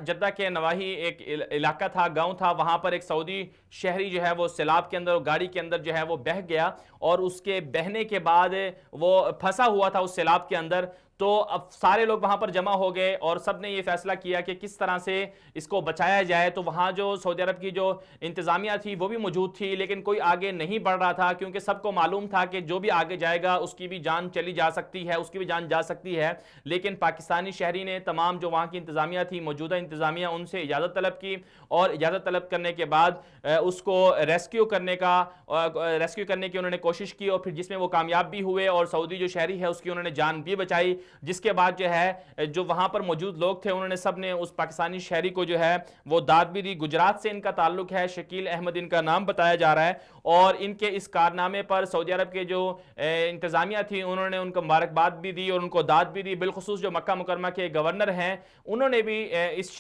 जद्दा के नवाही एक इलाका था, गांव था, वहां पर एक सऊदी शहरी जो है वो सैलाब के अंदर, गाड़ी के अंदर जो है वो बह गया और उसके बहने के बाद वो फंसा हुआ था उस सैलाब के अंदर। तो अब सारे लोग वहां पर जमा हो गए और सबने ये फैसला किया कि किस तरह से इसको बचाया जाए। तो वहां जो सऊदी अरब की जो इंतजामिया थी वो भी मौजूद थी, लेकिन कोई आगे नहीं बढ़ रहा था क्योंकि सबको मालूम था कि जो भी आगे जाएगा उसकी भी जान चली जा सकती है, उसकी भी जान जा सकती है। लेकिन पाकिस्तानी शहरी ने तमाम जो वहां की इंतजामिया थी, मौजूदा इंतजामिया, उनसे इजाजत तलब की और इजाजत तलब करने के बाद उसको रेस्क्यू करने की उन्होंने कोशिश की और फिर जिसमें वो कामयाब भी हुए और सऊदी जो शहरी है उसकी उन्होंने जान भी बचाई। जिसके बाद जो है जो वहां पर मौजूद लोग थे उन्होंने सब ने उस पाकिस्तानी शहरी को जो है वो दाद भी दी। गुजरात से इनका ताल्लुक है, शकील अहमद इनका नाम बताया जा रहा है और इनके इस कारनामे पर सऊदी अरब के जो इंतजामिया थी उन्होंने उनको मुबारकबाद भी दी और उनको दाद भी दी। बिलखुसूस जो मक्का मुकरमा के गवर्नर हैं उन्होंने भी इस